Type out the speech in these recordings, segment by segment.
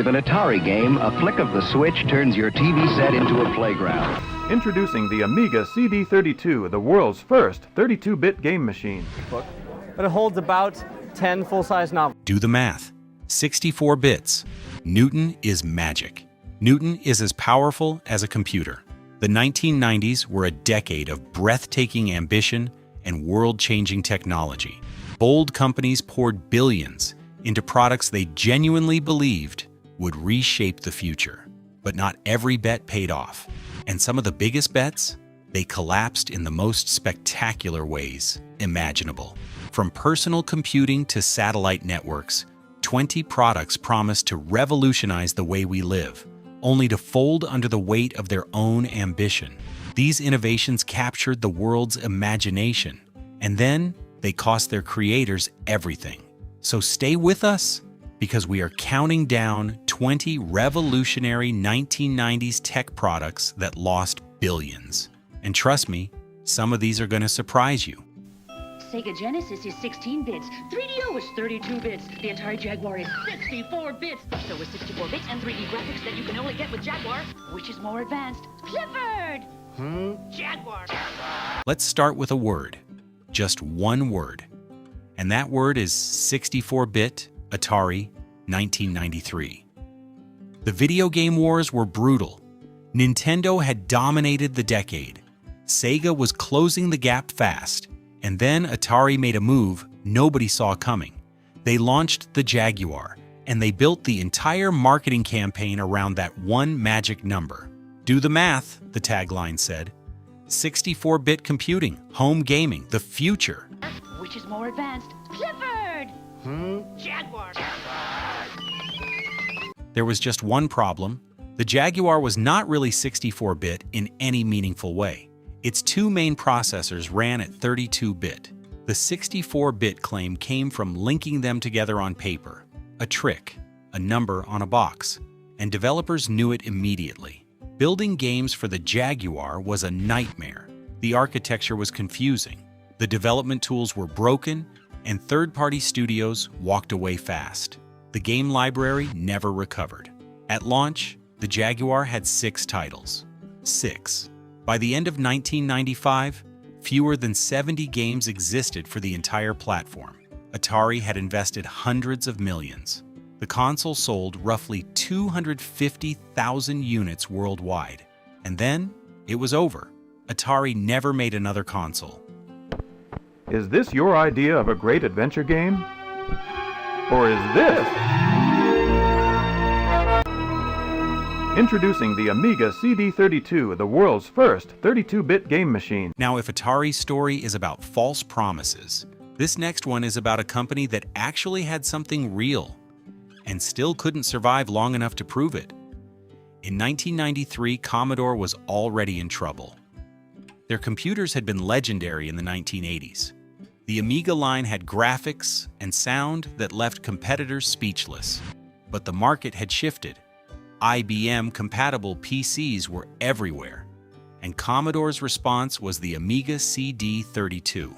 With an Atari game, a flick of the switch turns your TV set into a playground. Introducing the Amiga CD32, the world's first 32-bit game machine. But it holds about 10 full-size novels. Do the math. 64 bits. Newton is magic. Newton is as powerful as a computer. The 1990s were a decade of breathtaking ambition and world-changing technology. Bold companies poured billions into products they genuinely believed would reshape the future. But not every bet paid off. And some of the biggest bets, they collapsed in the most spectacular ways imaginable. From personal computing to satellite networks, 20 products promised to revolutionize the way we live, only to fold under the weight of their own ambition. These innovations captured the world's imagination, and then they cost their creators everything. So stay with us, because we are counting down 20 revolutionary 1990s tech products that lost billions. And trust me, some of these are going to surprise you. Sega Genesis is 16 bits. 3DO is 32 bits. The Atari Jaguar is 64 bits. So with 64 bits and 3D graphics that you can only get with Jaguar, which is more advanced? Clifford! Jaguar! Let's start with a word. Just one word. And that word is 64-bit Atari 1993. The video game wars were brutal. Nintendo had dominated the decade. Sega was closing the gap fast. And then Atari made a move nobody saw coming. They launched the Jaguar, and they built the entire marketing campaign around that one magic number. Do the math, the tagline said. 64-bit computing, home gaming, the future. Which is more advanced? Clifford! Jaguar! There was just one problem. The Jaguar was not really 64-bit in any meaningful way. Its two main processors ran at 32-bit. The 64-bit claim came from linking them together on paper, a trick, a number on a box, and developers knew it immediately. Building games for the Jaguar was a nightmare. The architecture was confusing, the development tools were broken, and third-party studios walked away fast. The game library never recovered. At launch, the Jaguar had 6 titles. 6. By the end of 1995, fewer than 70 games existed for the entire platform. Atari had invested hundreds of millions. The console sold roughly 250,000 units worldwide. And then, it was over. Atari never made another console. Is this your idea of a great adventure game? Or is this? Introducing the Amiga CD32, the world's first 32-bit game machine. Now, if Atari's story is about false promises, this next one is about a company that actually had something real and still couldn't survive long enough to prove it. In 1993, Commodore was already in trouble. Their computers had been legendary in the 1980s. The Amiga line had graphics and sound that left competitors speechless. But the market had shifted. IBM-compatible PCs were everywhere, and Commodore's response was the Amiga CD32,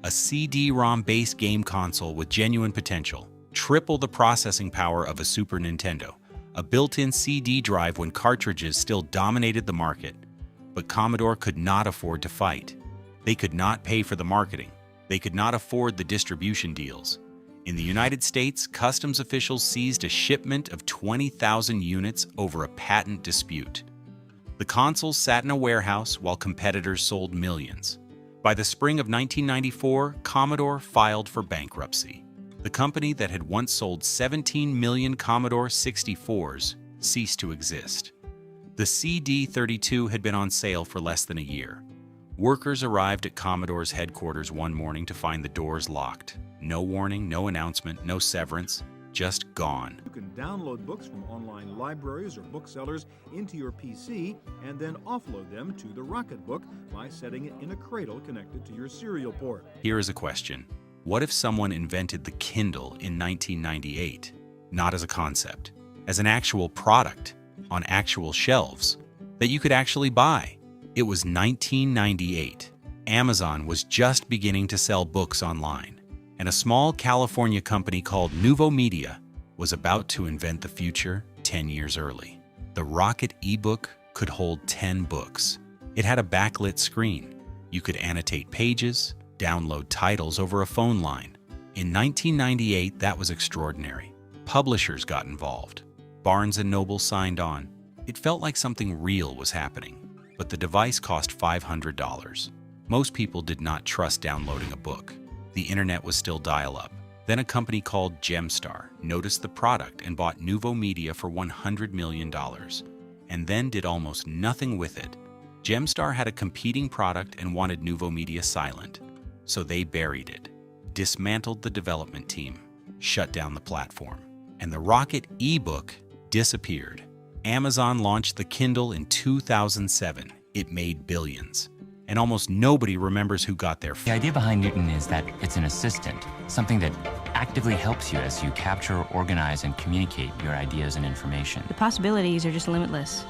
a CD-ROM-based game console with genuine potential, triple the processing power of a Super Nintendo, a built-in CD drive when cartridges still dominated the market. But Commodore could not afford to fight. They could not pay for the marketing. They could not afford the distribution deals. In the United States, customs officials seized a shipment of 20,000 units over a patent dispute. The consoles sat in a warehouse while competitors sold millions. By the spring of 1994, Commodore filed for bankruptcy. The company that had once sold 17 million Commodore 64s ceased to exist. The CD32 had been on sale for less than a year. Workers arrived at Commodore's headquarters one morning to find the doors locked. No warning, no announcement, no severance, just gone. You can download books from online libraries or booksellers into your PC and then offload them to the Rocketbook by setting it in a cradle connected to your serial port. Here is a question. What if someone invented the Kindle in 1998? Not as a concept, as an actual product on actual shelves that you could actually buy. It was 1998. Amazon was just beginning to sell books online, and a small California company called Nuvomedia was about to invent the future 10 years early. The Rocket Ebook could hold 10 books. It had a backlit screen. You could annotate pages, download titles over a phone line. In 1998, that was extraordinary. Publishers got involved. Barnes & Noble signed on. It felt like something real was happening, but the device cost $500. Most people did not trust downloading a book. The internet was still dial-up. Then a company called Gemstar noticed the product and bought Nuvomedia for $100 million, and then did almost nothing with it. Gemstar had a competing product and wanted Nuvomedia silent, so they buried it, dismantled the development team, shut down the platform, and the Rocket Ebook disappeared. Amazon launched the Kindle in 2007. It made billions, and almost nobody remembers who got there. The idea behind Newton is that it's an assistant, something that actively helps you as you capture, organize, and communicate your ideas and information. The possibilities are just limitless.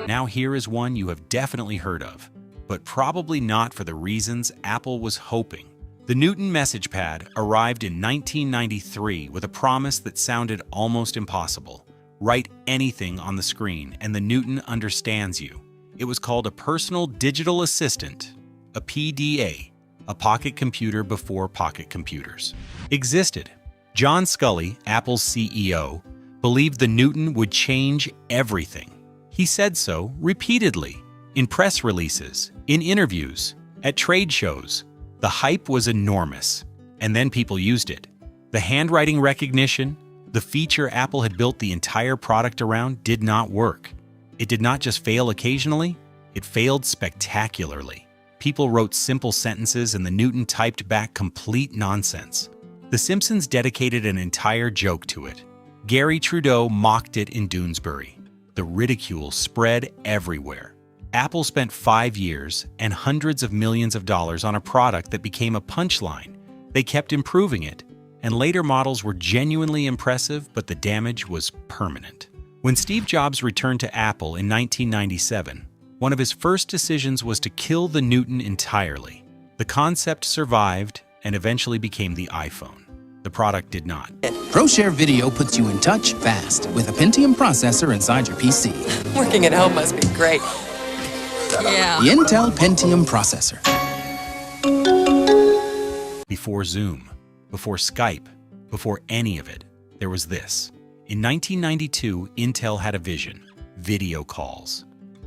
Now here is one you have definitely heard of, but probably not for the reasons Apple was hoping. The Newton MessagePad arrived in 1993 with a promise that sounded almost impossible. Write anything on the screen and the Newton understands you. It was called a Personal Digital Assistant, a PDA, a pocket computer before pocket computers existed. John Sculley, Apple's CEO, believed the Newton would change everything. He said so repeatedly, in press releases, in interviews, at trade shows. The hype was enormous, and then people used it. The handwriting recognition, the feature Apple had built the entire product around, did not work. It did not just fail occasionally, it failed spectacularly. People wrote simple sentences and the Newton typed back complete nonsense. The Simpsons dedicated an entire joke to it. Gary Trudeau mocked it in Doonesbury. The ridicule spread everywhere. Apple spent 5 years and hundreds of millions of dollars on a product that became a punchline. They kept improving it, and later models were genuinely impressive, but the damage was permanent. When Steve Jobs returned to Apple in 1997, one of his first decisions was to kill the Newton entirely. The concept survived and eventually became the iPhone. The product did not. ProShare Video puts you in touch fast with a Pentium processor inside your PC. Working at home must be great. Yeah. The Intel Pentium processor. Before Zoom, before Skype, before any of it, there was this. In 1992, Intel had a vision: video calls.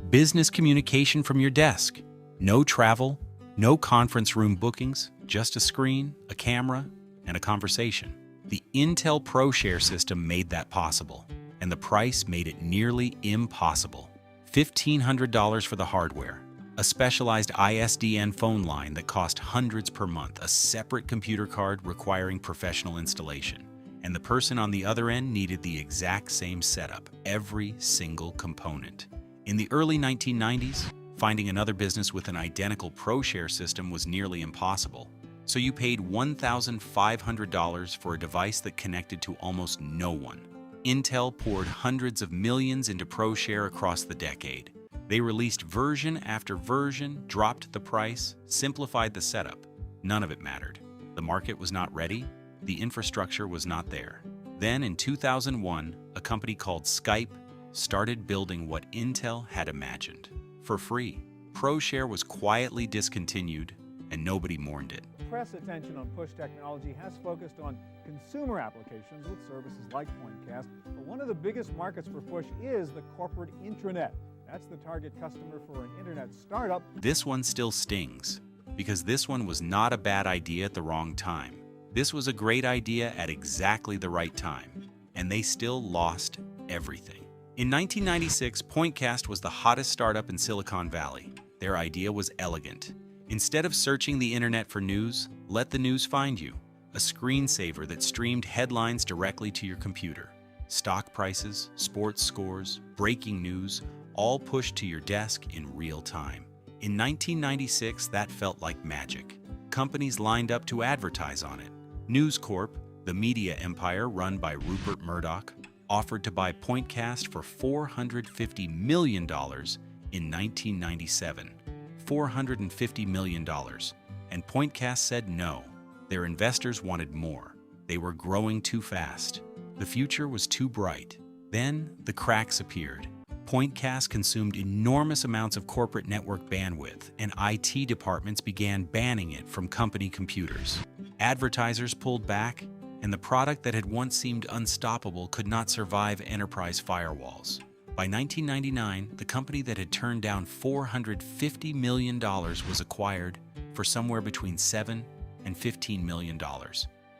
Business communication from your desk. No travel, no conference room bookings, just a screen, a camera, and a conversation. The Intel ProShare system made that possible, and the price made it nearly impossible. $1,500 for the hardware, a specialized ISDN phone line that cost hundreds per month, a separate computer card requiring professional installation, and the person on the other end needed the exact same setup, every single component. In the early 1990s, finding another business with an identical ProShare system was nearly impossible. So you paid $1,500 for a device that connected to almost no one. Intel poured hundreds of millions into ProShare across the decade. They released version after version, dropped the price, simplified the setup. None of it mattered. The market was not ready. The infrastructure was not there. Then in 2001, a company called Skype started building what Intel had imagined. For free. ProShare was quietly discontinued, and nobody mourned it. Press attention on push technology has focused on consumer applications with services like Pointcast, but one of the biggest markets for push is the corporate intranet. That's the target customer for an internet startup. This one still stings, because this one was not a bad idea at the wrong time. This was a great idea at exactly the right time, and they still lost everything. In 1996, Pointcast was the hottest startup in Silicon Valley. Their idea was elegant. Instead of searching the internet for news, let the news find you. A screensaver that streamed headlines directly to your computer. Stock prices, sports scores, breaking news, all pushed to your desk in real time. In 1996, that felt like magic. Companies lined up to advertise on it. News Corp, the media empire run by Rupert Murdoch, offered to buy Pointcast for $450 million in 1997. $450 million, and Pointcast said no. Their investors wanted more. They were growing too fast. The future was too bright. Then, the cracks appeared. Pointcast consumed enormous amounts of corporate network bandwidth, and IT departments began banning it from company computers. Advertisers pulled back, and the product that had once seemed unstoppable could not survive enterprise firewalls. By 1999, the company that had turned down $450 million was acquired for somewhere between $7 and $15 million.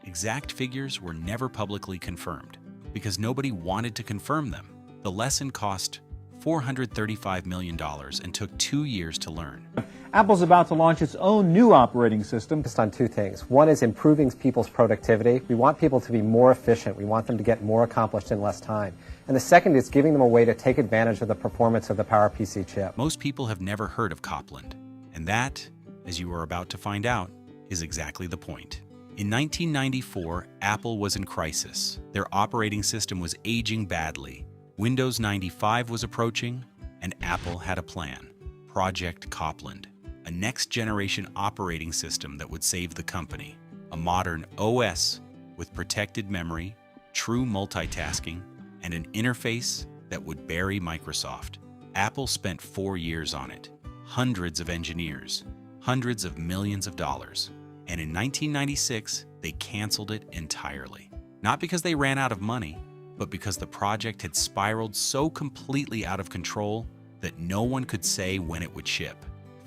Exact figures were never publicly confirmed, because nobody wanted to confirm them. The lesson cost $435 million and took 2 years to learn. Apple's about to launch its own new operating system. Focused on two things. One is improving people's productivity. We want people to be more efficient. We want them to get more accomplished in less time. And the second is giving them a way to take advantage of the performance of the PowerPC chip. Most people have never heard of Copland, and that, as you are about to find out, is exactly the point. In 1994, Apple was in crisis. Their operating system was aging badly. Windows 95 was approaching, and Apple had a plan. Project Copland, a next-generation operating system that would save the company. A modern OS with protected memory, true multitasking, and an interface that would bury Microsoft. Apple spent 4 years on it, hundreds of engineers, hundreds of millions of dollars. And in 1996, they canceled it entirely. Not because they ran out of money, but because the project had spiraled so completely out of control that no one could say when it would ship.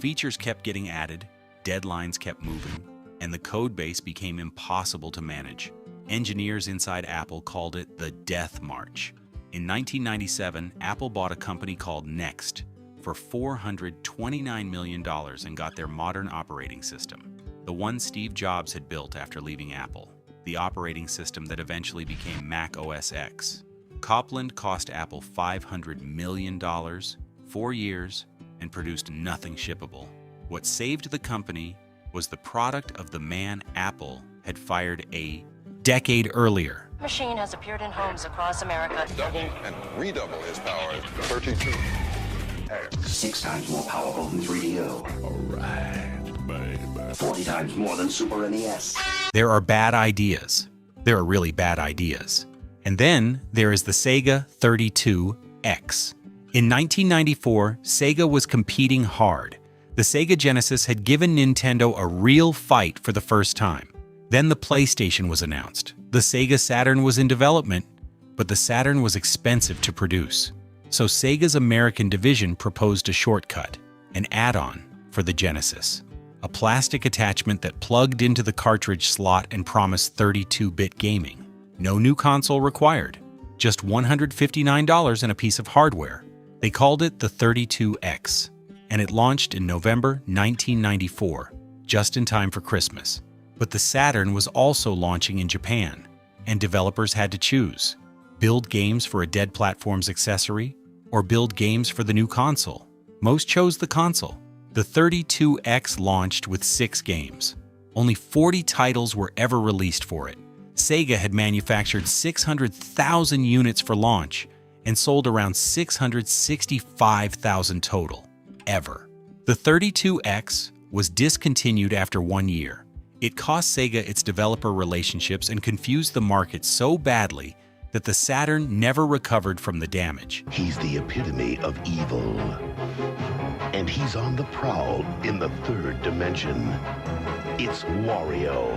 Features kept getting added, deadlines kept moving, and the code base became impossible to manage. Engineers inside Apple called it the Death March. In 1997, Apple bought a company called Next for $429 million and got their modern operating system, the one Steve Jobs had built after leaving Apple, the operating system that eventually became Mac OS X. Copland cost Apple $500 million, 4 years, and produced nothing shippable. What saved the company was the product of the man Apple had fired a decade earlier. Machine has appeared in homes across America. Double and redouble his power. 32. 6 times more powerful than 3DO. All right, baby. 40 times more than Super NES. There are bad ideas. There are really bad ideas. And then there is the Sega 32X. In 1994, Sega was competing hard. The Sega Genesis had given Nintendo a real fight for the first time. Then the PlayStation was announced. The Sega Saturn was in development, but the Saturn was expensive to produce. So Sega's American division proposed a shortcut, an add-on for the Genesis. A plastic attachment that plugged into the cartridge slot and promised 32-bit gaming. No new console required, just $159 and a piece of hardware. They called it the 32X, and it launched in November 1994, just in time for Christmas. But the Saturn was also launching in Japan, and developers had to choose: build games for a dead platform's accessory, or build games for the new console. Most chose the console. The 32X launched with 6 games. Only 40 titles were ever released for it. Sega had manufactured 600,000 units for launch and sold around 665,000 total, ever. The 32X was discontinued after 1 year. It cost Sega its developer relationships and confused the market so badly that the Saturn never recovered from the damage. He's the epitome of evil. And he's on the prowl in the 3rd dimension. It's Wario.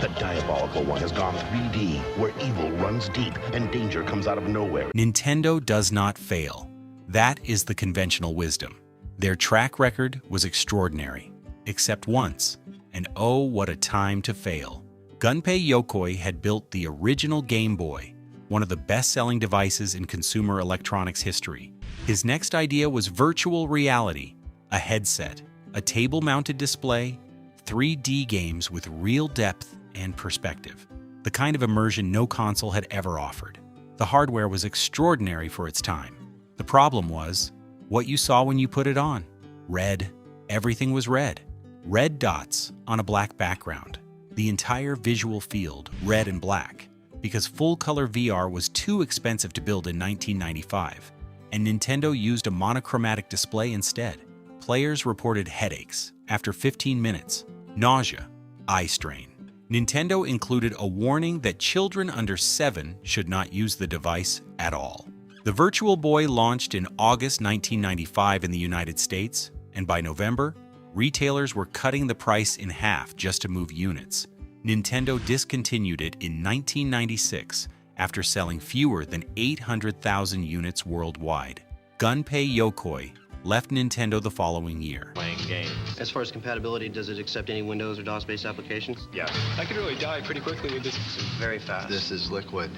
The diabolical one has gone 3D, where evil runs deep and danger comes out of nowhere. Nintendo does not fail. That is the conventional wisdom. Their track record was extraordinary, except once. And oh, what a time to fail. Gunpei Yokoi had built the original Game Boy, one of the best-selling devices in consumer electronics history. His next idea was virtual reality, a headset, a table-mounted display, 3D games with real depth and perspective, the kind of immersion no console had ever offered. The hardware was extraordinary for its time. The problem was what you saw when you put it on. Red. Everything was red. Red dots on a black background. The entire visual field, red and black, because full-color VR was too expensive to build in 1995, and Nintendo used a monochromatic display instead. Players reported headaches after 15 minutes, nausea, eye strain. Nintendo included a warning that children under 7 should not use the device at all. The Virtual Boy launched in August 1995 in the United States, and by November, retailers were cutting the price in half just to move units. Nintendo discontinued it in 1996 after selling fewer than 800,000 units worldwide. Gunpei Yokoi left Nintendo the following year. Playing games. As far as compatibility, does it accept any Windows or DOS-based applications? Yeah. I could really die pretty quickly with this. This is very fast. This is liquid.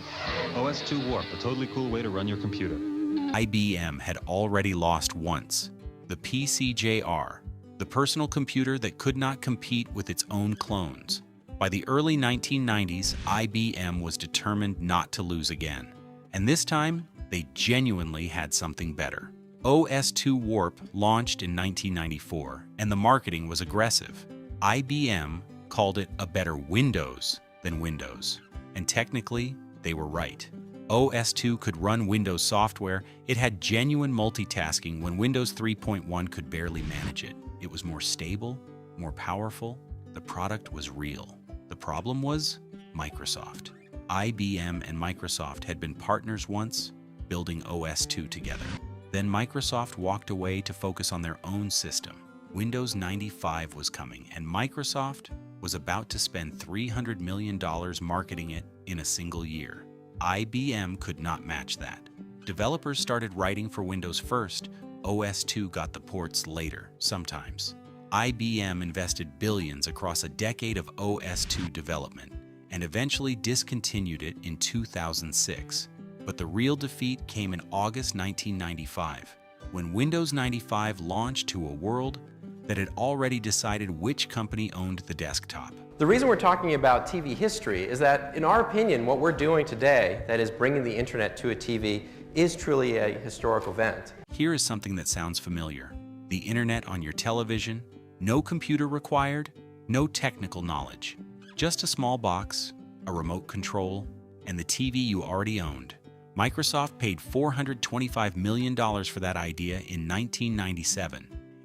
OS2 Warp, a totally cool way to run your computer. IBM had already lost once. The PCJR, the personal computer that could not compete with its own clones. By the early 1990s, IBM was determined not to lose again. And this time, they genuinely had something better. OS2 Warp launched in 1994, and the marketing was aggressive. IBM called it a better Windows than Windows, and technically, they were right. OS2 could run Windows software. It had genuine multitasking when Windows 3.1 could barely manage it. It was more stable, more powerful. The product was real. The problem was Microsoft. IBM and Microsoft had been partners once, building OS2 together. Then Microsoft walked away to focus on their own system. Windows 95 was coming, and Microsoft was about to spend $300 million marketing it in a single year. IBM could not match that. Developers started writing for Windows first. OS2 got the ports later, sometimes. IBM invested billions across a decade of OS2 development and eventually discontinued it in 2006. But the real defeat came in August 1995, when Windows 95 launched to a world that had already decided which company owned the desktop. The reason we're talking about TV history is that, in our opinion, what we're doing today, that is bringing the internet to a TV, is truly a historical event. Here is something that sounds familiar. The internet on your television, no computer required, no technical knowledge. Just a small box, a remote control, and the TV you already owned. Microsoft paid $425 million for that idea in 1997.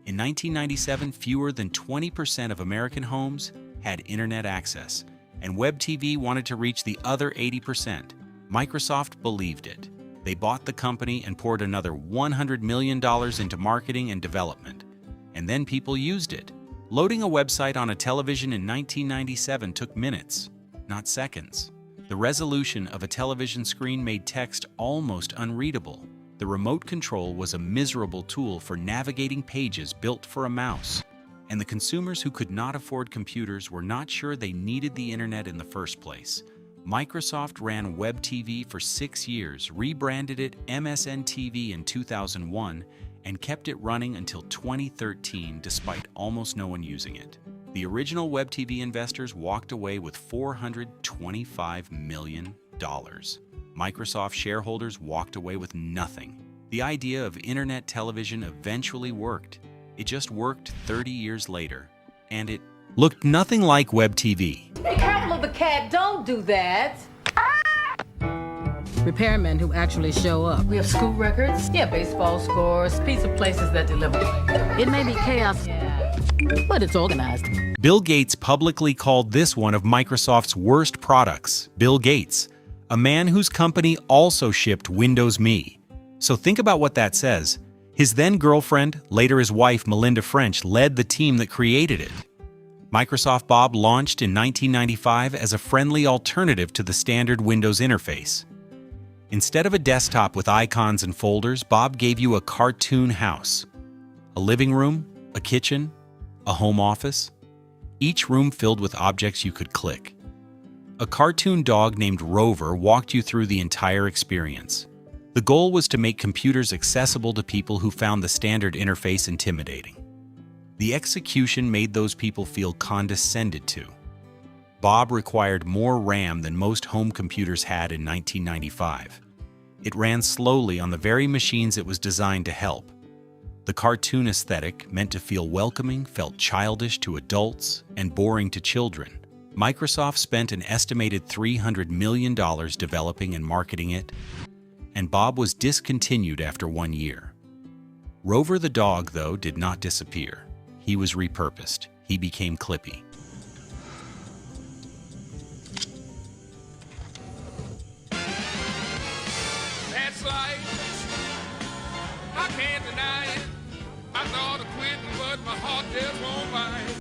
In 1997, fewer than 20% of American homes had internet access, and webTV wanted to reach the other 80%. Microsoft believed it. They bought the company and poured another $100 million into marketing and development. And then people used it. Loading a website on a television in 1997 took minutes, not seconds. The resolution of a television screen made text almost unreadable. The remote control was a miserable tool for navigating pages built for a mouse. And the consumers who could not afford computers were not sure they needed the internet in the first place. Microsoft ran webTV for 6 years, rebranded it MSN TV in 2001, and kept it running until 2013 despite almost no one using it. The original webTV investors walked away with $425 million. Microsoft shareholders walked away with nothing. The idea of internet television eventually worked. It just worked 30 years later, and it looked nothing like webTV. Be careful of the cat, don't do that. Repairmen who actually show up. We have school records, baseball scores, pizza places that deliver. It may be chaos, but it's organized. Bill Gates publicly called this one of Microsoft's worst products. Bill Gates, a man whose company also shipped Windows Me. So think about what that says. His then-girlfriend, later his wife Melinda French, led the team that created it. Microsoft Bob launched in 1995 as a friendly alternative to the standard Windows interface. Instead of a desktop with icons and folders, Bob gave you a cartoon house. A living room, a kitchen, a home office, each room filled with objects you could click. A cartoon dog named Rover walked you through the entire experience. The goal was to make computers accessible to people who found the standard interface intimidating. The execution made those people feel condescended to. Bob required more RAM than most home computers had in 1995. It ran slowly on the very machines it was designed to help. The cartoon aesthetic, meant to feel welcoming, felt childish to adults and boring to children. Microsoft spent an estimated $300 million developing and marketing it, and Bob was discontinued after 1 year. Rover the dog, though, did not disappear. He was repurposed. He became Clippy. I can't deny it. I thought of quitting, but my heart just won't bite.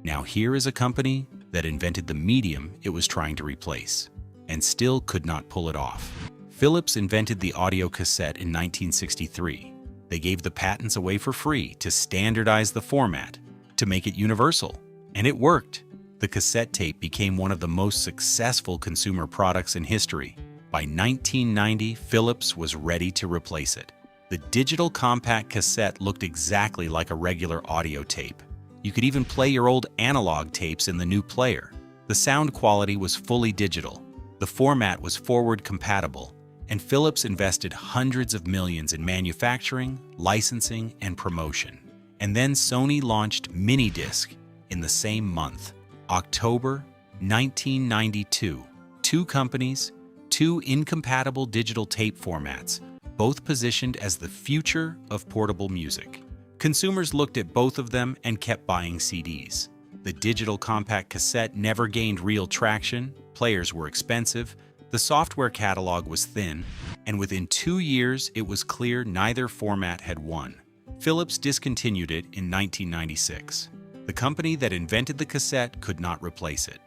Now here is a company that invented the medium it was trying to replace, and still could not pull it off. Philips invented the audio cassette in 1963. They gave the patents away for free to standardize the format, to make it universal, and it worked. The cassette tape became one of the most successful consumer products in history. By 1990, Philips was ready to replace it. The digital compact cassette looked exactly like a regular audio tape. You could even play your old analog tapes in the new player. The sound quality was fully digital. The format was forward compatible, and Philips invested hundreds of millions in manufacturing, licensing, and promotion. And then Sony launched Minidisc in the same month, October 1992. Two companies, two incompatible digital tape formats, both positioned as the future of portable music. Consumers looked at both of them and kept buying CDs. The digital compact cassette never gained real traction, players were expensive, the software catalog was thin, and within 2 years it was clear neither format had won. Philips discontinued it in 1996. The company that invented the cassette could not replace it.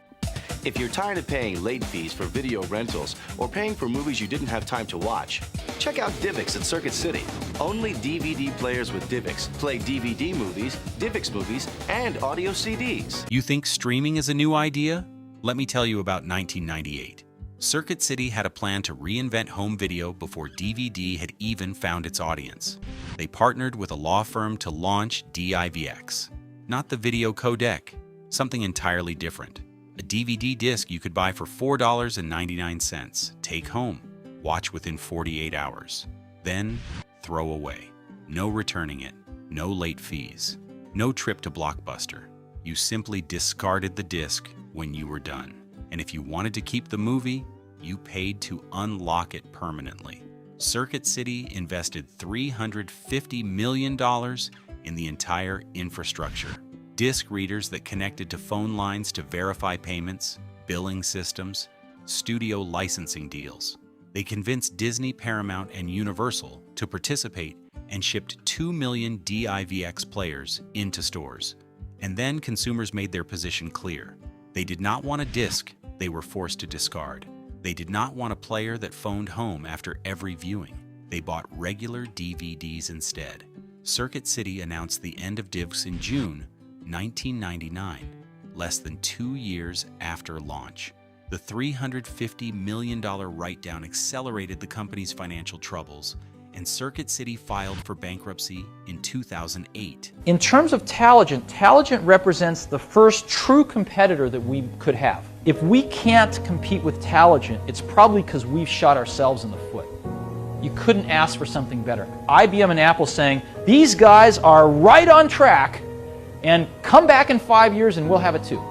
If you're tired of paying late fees for video rentals or paying for movies you didn't have time to watch, check out DivX at Circuit City. Only DVD players with DivX play DVD movies, DivX movies, and audio CDs. You think streaming is a new idea? Let me tell you about 1998. Circuit City had a plan to reinvent home video before DVD had even found its audience. They partnered with a law firm to launch DivX. Not the video codec, something entirely different. A DVD disc you could buy for $4.99, take home, watch within 48 hours, then throw away. No returning it, no late fees, no trip to Blockbuster. You simply discarded the disc when you were done. And if you wanted to keep the movie, you paid to unlock it permanently. Circuit City invested $350 million in the entire infrastructure. Disc readers that connected to phone lines to verify payments, billing systems, studio licensing deals. They convinced Disney, Paramount, and Universal to participate and shipped 2 million DivX players into stores. And then consumers made their position clear. They did not want a disc they were forced to discard. They did not want a player that phoned home after every viewing. They bought regular DVDs instead. Circuit City announced the end of DivX in June 1999, less than 2 years after launch. The $350 million write-down accelerated the company's financial troubles, and Circuit City filed for bankruptcy in 2008. In terms of Taligent, Taligent represents the first true competitor that we could have. If we can't compete with Taligent, it's probably because we've shot ourselves in the foot. You couldn't ask for something better. IBM and Apple saying, these guys are right on track, and come back in 5 years and we'll have it too.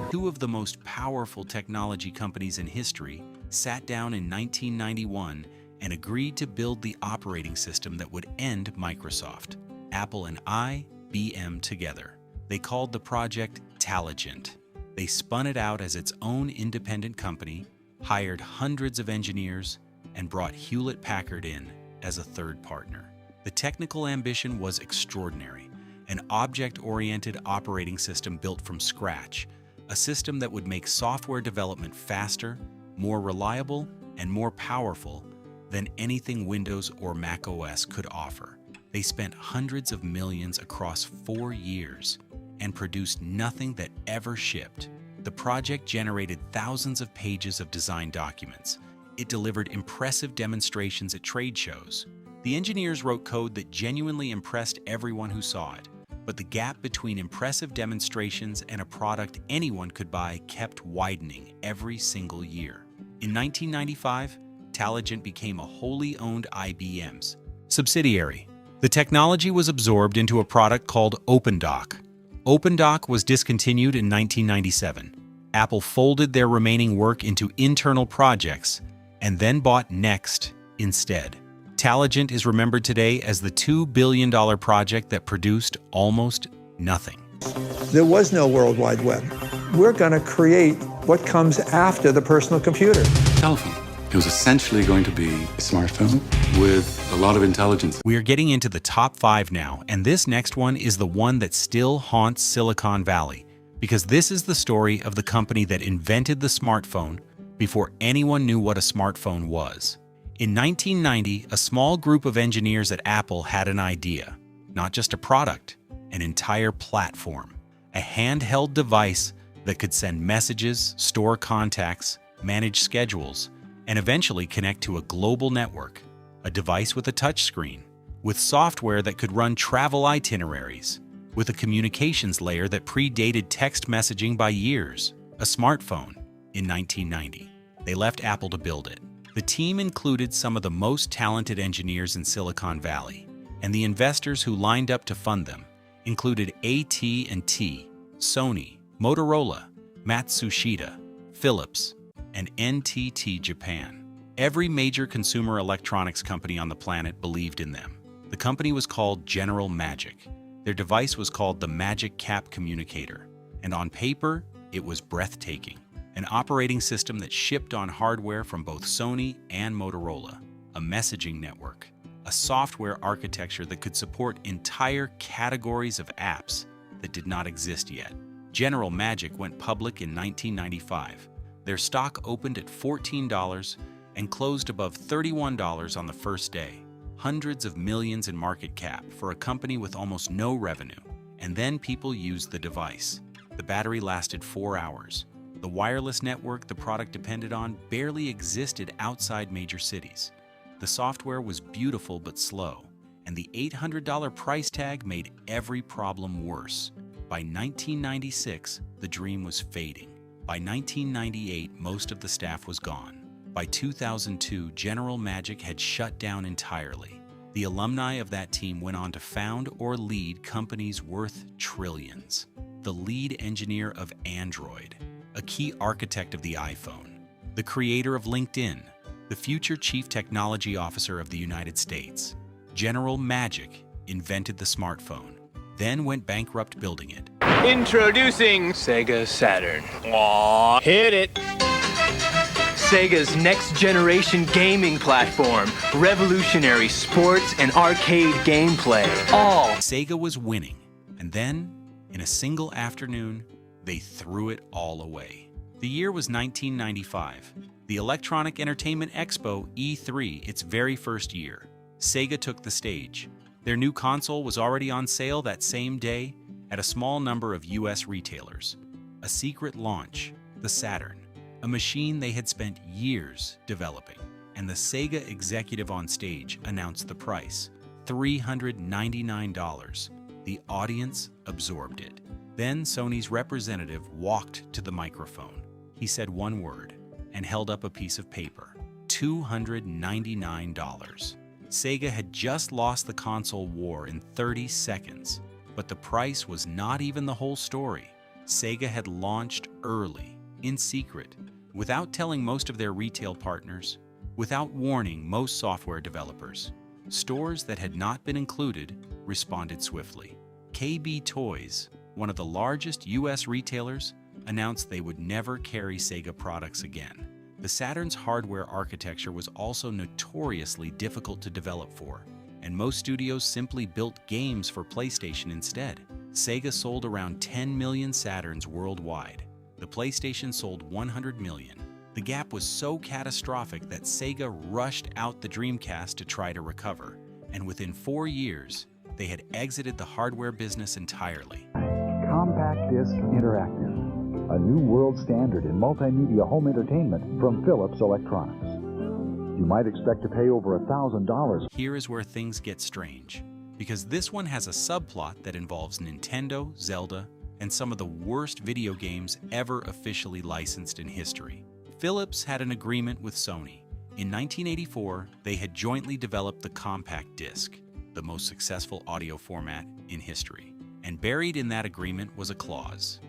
Two of the most powerful technology companies in history sat down in 1991 and agreed to build the operating system that would end Microsoft. Apple and IBM together. They called the project Taligent. They spun it out as its own independent company, hired hundreds of engineers, and brought Hewlett-Packard in as a third partner. The technical ambition was extraordinary. An object-oriented operating system built from scratch, a system that would make software development faster, more reliable, and more powerful than anything Windows or Mac OS could offer. They spent hundreds of millions across 4 years and produced nothing that ever shipped. The project generated thousands of pages of design documents. It delivered impressive demonstrations at trade shows. The engineers wrote code that genuinely impressed everyone who saw it. But the gap between impressive demonstrations and a product anyone could buy kept widening every single year. In 1995, Taligent became a wholly owned IBM's subsidiary. The technology was absorbed into a product called OpenDoc. OpenDoc was discontinued in 1997. Apple folded their remaining work into internal projects and then bought Next instead. Taligent is remembered today as the $2 billion project that produced almost nothing. There was no World Wide Web. We're going to create what comes after the personal computer. Telephone. It was essentially going to be a smartphone with a lot of intelligence. We are getting into the top 5 now, and this next one is the one that still haunts Silicon Valley, because this is the story of the company that invented the smartphone before anyone knew what a smartphone was. In 1990, a small group of engineers at Apple had an idea, not just a product, an entire platform, a handheld device that could send messages, store contacts, manage schedules, and eventually connect to a global network, a device with a touchscreen, with software that could run travel itineraries, with a communications layer that predated text messaging by years, a smartphone. In 1990, they left Apple to build it. The team included some of the most talented engineers in Silicon Valley, and the investors who lined up to fund them included AT&T, Sony, Motorola, Matsushita, Philips, and NTT Japan. Every major consumer electronics company on the planet believed in them. The company was called General Magic. Their device was called the Magic Cap Communicator, and on paper, it was breathtaking. An operating system that shipped on hardware from both Sony and Motorola, a messaging network, a software architecture that could support entire categories of apps that did not exist yet. General Magic went public in 1995. Their stock opened at $14 and closed above $31 on the first day. Hundreds of millions in market cap for a company with almost no revenue. And then people used the device. The battery lasted 4 hours. The wireless network the product depended on barely existed outside major cities. The software was beautiful but slow, and the $800 price tag made every problem worse. By 1996, the dream was fading. By 1998, most of the staff was gone. By 2002, General Magic had shut down entirely. The alumni of that team went on to found or lead companies worth trillions. The lead engineer of Android, a key architect of the iPhone, the creator of LinkedIn, the future chief technology officer of the United States. General Magic invented the smartphone, then went bankrupt building it. Introducing Sega Saturn. Aww, hit it! Sega's next-generation gaming platform, revolutionary sports and arcade gameplay. All. Sega was winning, and then, in a single afternoon, they threw it all away. The year was 1995, the Electronic Entertainment Expo E3, its very first year. Sega took the stage. Their new console was already on sale that same day at a small number of US retailers. A secret launch, the Saturn, a machine they had spent years developing. And the Sega executive on stage announced the price, $399. The audience absorbed it. Then Sony's representative walked to the microphone. He said one word and held up a piece of paper, $299. Sega had just lost the console war in 30 seconds, but the price was not even the whole story. Sega had launched early, in secret, without telling most of their retail partners, without warning most software developers. Stores that had not been included responded swiftly. KB Toys, one of the largest US retailers, announced they would never carry Sega products again. The Saturn's hardware architecture was also notoriously difficult to develop for, and most studios simply built games for PlayStation instead. Sega sold around 10 million Saturns worldwide. The PlayStation sold 100 million. The gap was so catastrophic that Sega rushed out the Dreamcast to try to recover, and within 4 years, they had exited the hardware business entirely. Compact Disc Interactive, a new world standard in multimedia home entertainment from Philips Electronics. You might expect to pay over $1,000. Here is where things get strange, because this one has a subplot that involves Nintendo, Zelda, and some of the worst video games ever officially licensed in history. Philips had an agreement with Sony. In 1984, they had jointly developed the compact disc, the most successful audio format in history. And buried in that agreement was a clause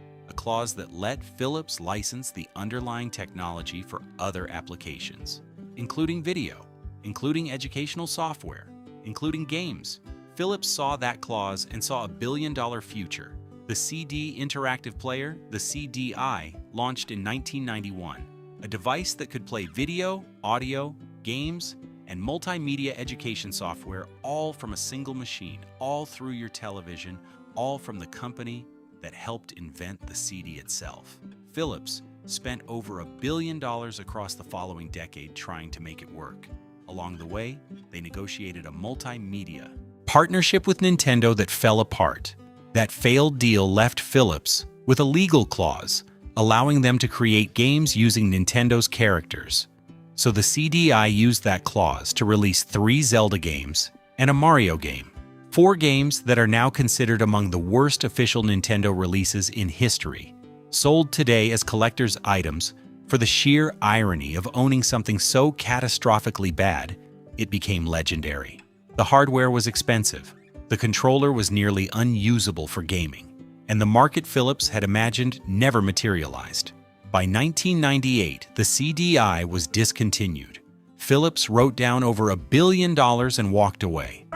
that let Philips license the underlying technology for other applications, including video, including educational software, including games. Philips saw that clause and saw a billion-dollar future. The CD interactive player, the CDI, launched in 1991. a device that could play video, audio, games, and multimedia education software all from a single machine, all through your television, all from the company that helped invent the CD itself. Philips spent over $1 billion across the following decade trying to make it work. Along the way, they negotiated a multimedia partnership with Nintendo that fell apart. That failed deal left Philips with a legal clause, allowing them to create games using Nintendo's characters. So the CDI used that clause to release 3 Zelda games and a Mario game. 4 games that are now considered among the worst official Nintendo releases in history, sold today as collector's items for the sheer irony of owning something so catastrophically bad, it became legendary. The hardware was expensive, the controller was nearly unusable for gaming, and the market Philips had imagined never materialized. By 1998, the CDI was discontinued. Philips wrote down over $1 billion and walked away.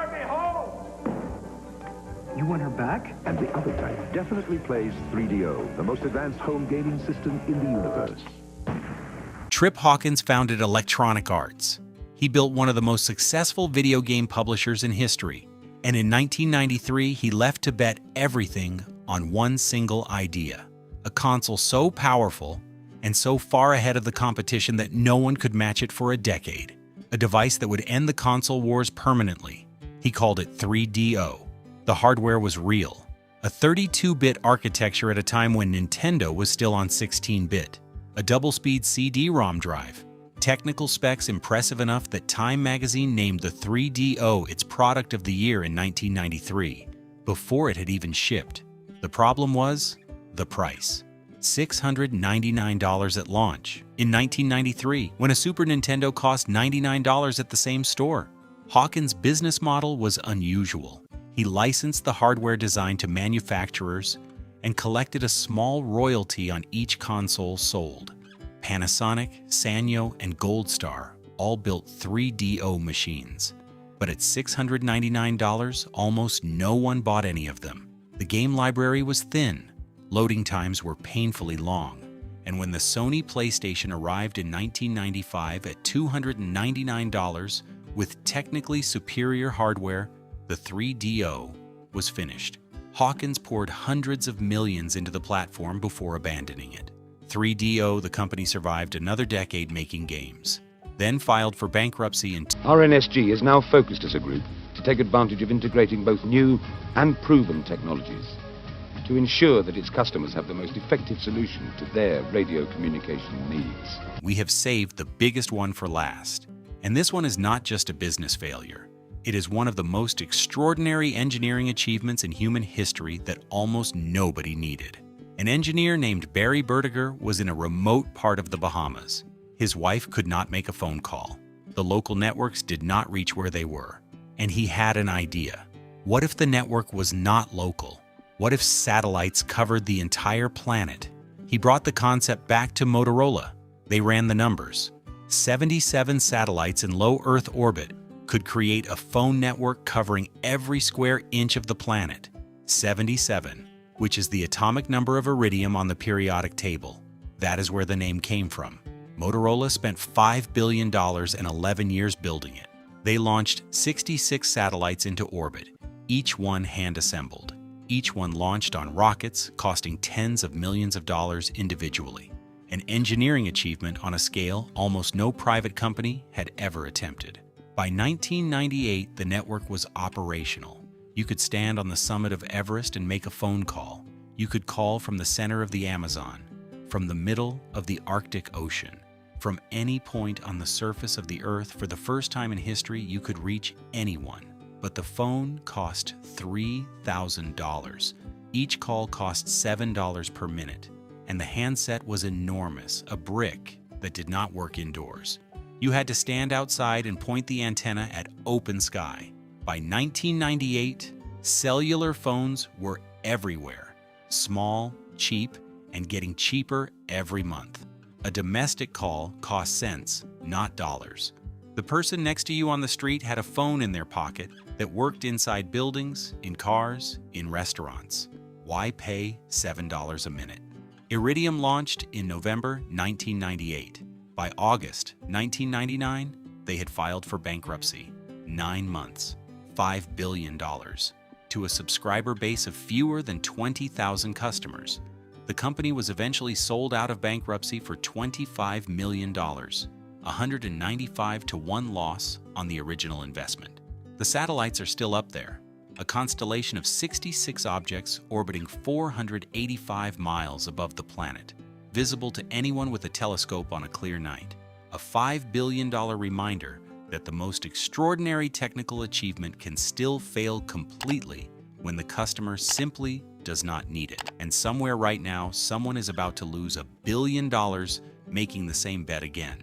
You want her back? And the other type definitely plays 3DO, the most advanced home gaming system in the universe. Trip Hawkins founded Electronic Arts. He built one of the most successful video game publishers in history, and in 1993 he left to bet everything on one single idea. A console so powerful and so far ahead of the competition that no one could match it for a decade. A device that would end the console wars permanently. He called it 3DO. The hardware was real. A 32-bit architecture at a time when Nintendo was still on 16-bit. A double-speed CD-ROM drive. Technical specs impressive enough that Time magazine named the 3DO its product of the year in 1993, before it had even shipped. The problem was the price. $699 at launch. In 1993, when a Super Nintendo cost $99 at the same store. Hawkins' business model was unusual. He licensed the hardware design to manufacturers and collected a small royalty on each console sold. Panasonic, Sanyo, and Gold Star all built 3DO machines. But at $699, almost no one bought any of them. The game library was thin. Loading times were painfully long. And when the Sony PlayStation arrived in 1995 at $299 with technically superior hardware, the 3DO was finished. Hawkins poured hundreds of millions into the platform before abandoning it. 3DO, the company survived another decade making games, then filed for bankruptcy in RNSG is now focused as a group to take advantage of integrating both new and proven technologies to ensure that its customers have the most effective solution to their radio communication needs. We have saved the biggest one for last, and this one is not just a business failure. It is one of the most extraordinary engineering achievements in human history that almost nobody needed. An engineer named Barry Bertiger was in a remote part of the Bahamas. His wife could not make a phone call. The local networks did not reach where they were. And he had an idea. What if the network was not local? What if satellites covered the entire planet? He brought the concept back to Motorola. They ran the numbers. 77 satellites in low Earth orbit could create a phone network covering every square inch of the planet. 77, which is the atomic number of iridium on the periodic table. That is where the name came from. Motorola spent $5 billion and 11 years building it. They launched 66 satellites into orbit, each one hand-assembled. Each one launched on rockets costing tens of millions of dollars individually. An engineering achievement on a scale almost no private company had ever attempted. By 1998, the network was operational. You could stand on the summit of Everest and make a phone call. You could call from the center of the Amazon, from the middle of the Arctic Ocean. From any point on the surface of the Earth, for the first time in history, you could reach anyone. But the phone cost $3,000. Each call cost $7 per minute. And the handset was enormous, a brick that did not work indoors. You had to stand outside and point the antenna at open sky. By 1998, cellular phones were everywhere. Small, cheap, and getting cheaper every month. A domestic call cost cents, not dollars. The person next to you on the street had a phone in their pocket that worked inside buildings, in cars, in restaurants. Why pay $7 a minute? Iridium launched in November 1998. By August 1999, they had filed for bankruptcy. 9 months, $5 billion, to a subscriber base of fewer than 20,000 customers. The company was eventually sold out of bankruptcy for $25 million, 195-to-1 loss on the original investment. The satellites are still up there, a constellation of 66 objects orbiting 485 miles above the planet, visible to anyone with a telescope on a clear night. A $5 billion reminder that the most extraordinary technical achievement can still fail completely when the customer simply does not need it. And somewhere right now, someone is about to lose $1 billion making the same bet again.